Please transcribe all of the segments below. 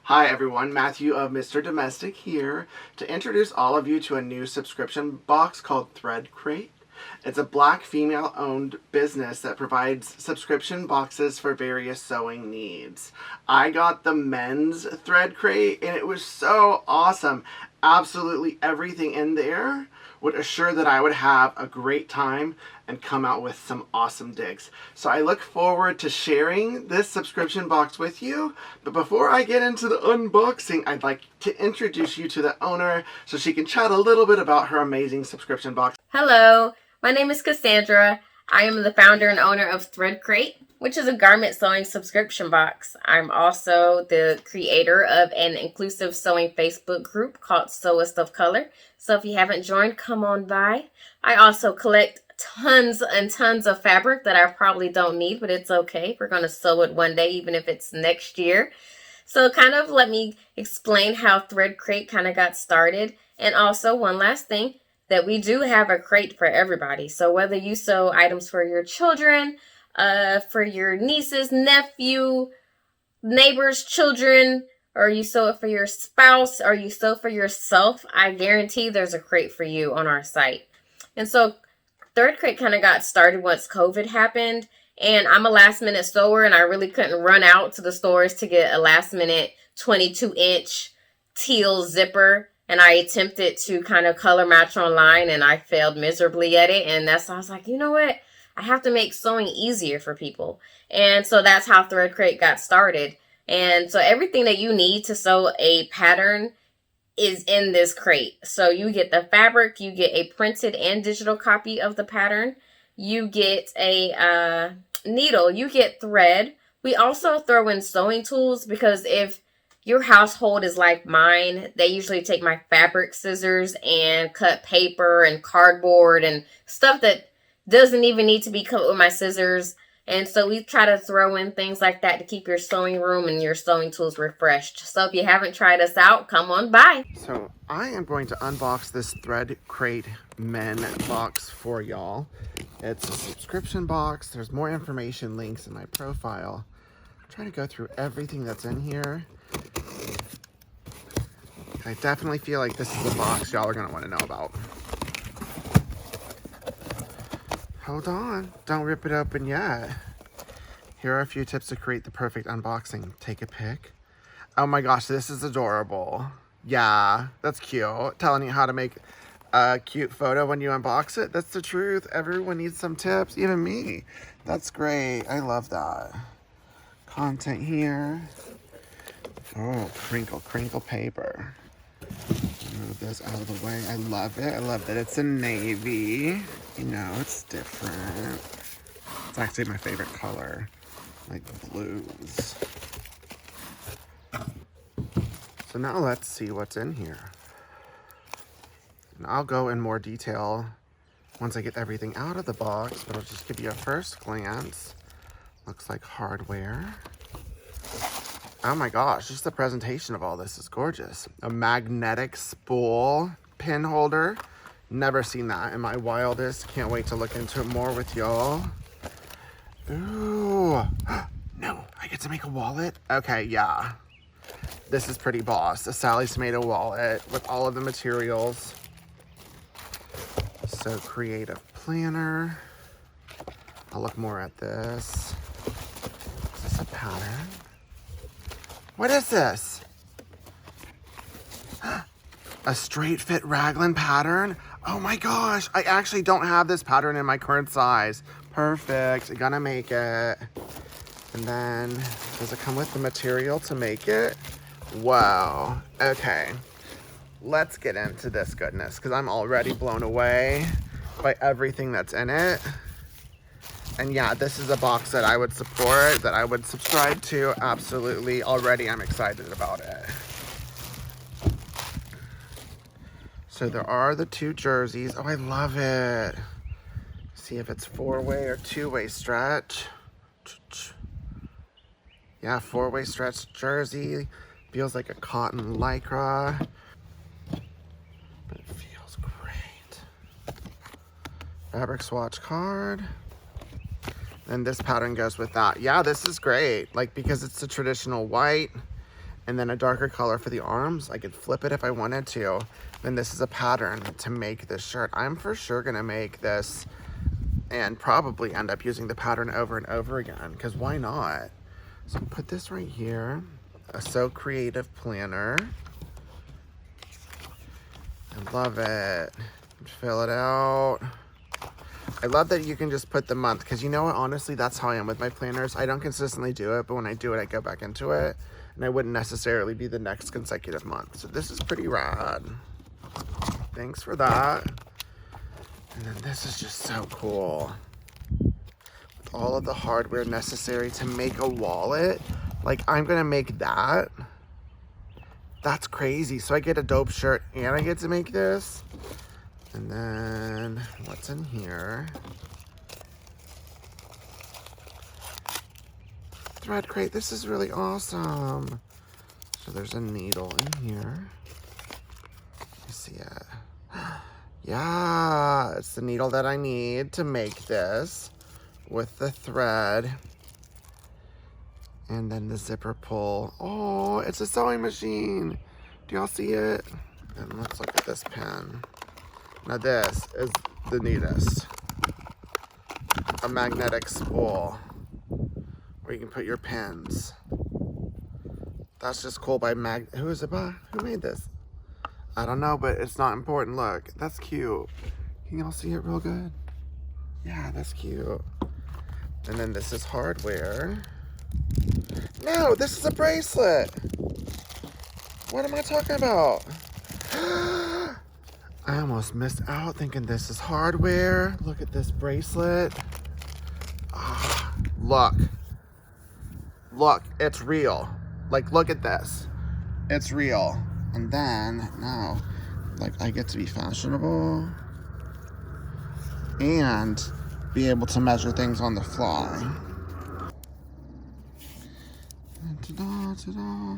Hi everyone, Matthew of Mr. Domestic here to introduce all of you to a new subscription box called Thread Crate. It's a Black female-owned business that provides subscription boxes for various sewing needs. I got the men's Thread Crate and it was so awesome. Absolutely everything in there would assure that I would have a great time and come out with some awesome digs. So I look forward to sharing this subscription box with you. But before I get into the unboxing, I'd like to introduce you to the owner so she can chat a little bit about her amazing subscription box. Hello, my name is Cassandra. I am the founder and owner of Thread Crate, which is a garment sewing subscription box. I'm also the creator of an inclusive sewing Facebook group called Sewist of Color. So if you haven't joined, come on by. I also collect tons and tons of fabric that I probably don't need, but it's okay. We're going to sew it one day, even if it's next year. So kind of let me explain how Thread Crate kind of got started. And also one last thing, that we do have a crate for everybody. So whether you sew items for your children, for your nieces, nephew, neighbors, children, or you sew it for your spouse, or you sew for yourself, I guarantee there's a crate for you on our site. And so Thread Crate kind of got started once COVID happened, and I'm a last minute sewer, and I really couldn't run out to the stores to get a last minute 22-inch teal zipper. And I attempted to kind of color match online, and I failed miserably at it. And that's why I was like, you know what? I have to make sewing easier for people. And so that's how Thread Crate got started. And so everything that you need to sew a pattern is in this crate. So you get the fabric, you get a printed and digital copy of the pattern, you get a needle, you get thread. We also throw in sewing tools, because if your household is like mine, they usually take my fabric scissors and cut paper and cardboard and stuff that doesn't even need to be cut with my scissors. And so we try to throw in things like that to keep your sewing room and your sewing tools refreshed. So if you haven't tried us out, come on by. So I am going to unbox this Thread Crate men box for y'all. It's a subscription box. There's more information links in my profile. I'm trying to go through everything that's in here. I definitely feel like this is a box y'all are going to want to know about. Hold on. Don't rip it open yet. Here are a few tips to create the perfect unboxing. Take a pic. Oh my gosh, this is adorable. Yeah, that's cute. Telling you how to make a cute photo when you unbox it. That's the truth. Everyone needs some tips, even me. That's great. I love that. Content here. Oh, crinkle paper. Move this out of the way. I love it. I love that it's a navy. You know, it's different. It's actually my favorite color. Like blues. So now let's see what's in here. And I'll go in more detail once I get everything out of the box, but I'll just give you a first glance. Looks like hardware. Oh my gosh, just the presentation of all this is gorgeous. A magnetic spool pin holder. Never seen that in my wildest. Can't wait to look into it more with y'all. Ooh. No, I get to make a wallet? Okay, yeah. This is pretty boss. A Sally's Tomato wallet with all of the materials. So creative planner. I'll look more at this. Is this a pattern? What is this? A straight fit raglan pattern? Oh my gosh, I actually don't have this pattern in my current size. Perfect, gonna make it. And then, does it come with the material to make it? Wow, okay. Let's get into this goodness, because I'm already blown away by everything that's in it. And yeah, this is a box that I would support, that I would subscribe to. Absolutely. Already I'm excited about it. So there are the two jerseys. Oh, I love it. See if it's 4-way or 2-way stretch. Yeah, 4-way stretch jersey. Feels like a cotton lycra. But it feels great. Fabric swatch card. And this pattern goes with that. Yeah, this is great. Like, because it's a traditional white and then a darker color for the arms. I could flip it if I wanted to. Then this is a pattern to make this shirt. I'm for sure gonna make this and probably end up using the pattern over and over again, because why not? So put this right here, a So Creative planner. I love it. Fill it out. I love that you can just put the month, because you know what, honestly, that's how I am with my planners. I don't consistently do it, but when I do it, I go back into it, and I wouldn't necessarily be the next consecutive month. So this is pretty rad. Thanks for that. And then this is just so cool. With all of the hardware necessary to make a wallet, like I'm gonna make that. That's crazy. So I get a dope shirt and I get to make this. And then what's in here? Thread crate. This is really awesome. So there's a needle in here. You see it? Yeah, it's the needle that I need to make this with the thread. And then the zipper pull. Oh, it's a sewing machine. Do y'all see it? And let's look at this pen. Now this is the neatest. A magnetic spool where you can put your pens. That's just cool by who is it by? Who made this? I don't know, but it's not important. Look, that's cute. Can y'all see it real good? Yeah, that's cute. And then this is hardware. No, this is a bracelet. What am I talking about? I almost missed out thinking this is hardware. Look at this bracelet. Ah, look. Look, it's real. Like, look at this. It's real. And then, now, like, I get to be fashionable and be able to measure things on the fly. Ta-da, ta-da.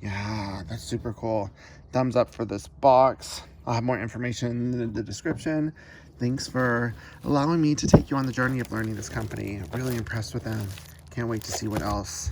Yeah, that's super cool. Thumbs up for this box. I'll have more information in the description. Thanks for allowing me to take you on the journey of learning this company. Really impressed with them. Can't wait to see what else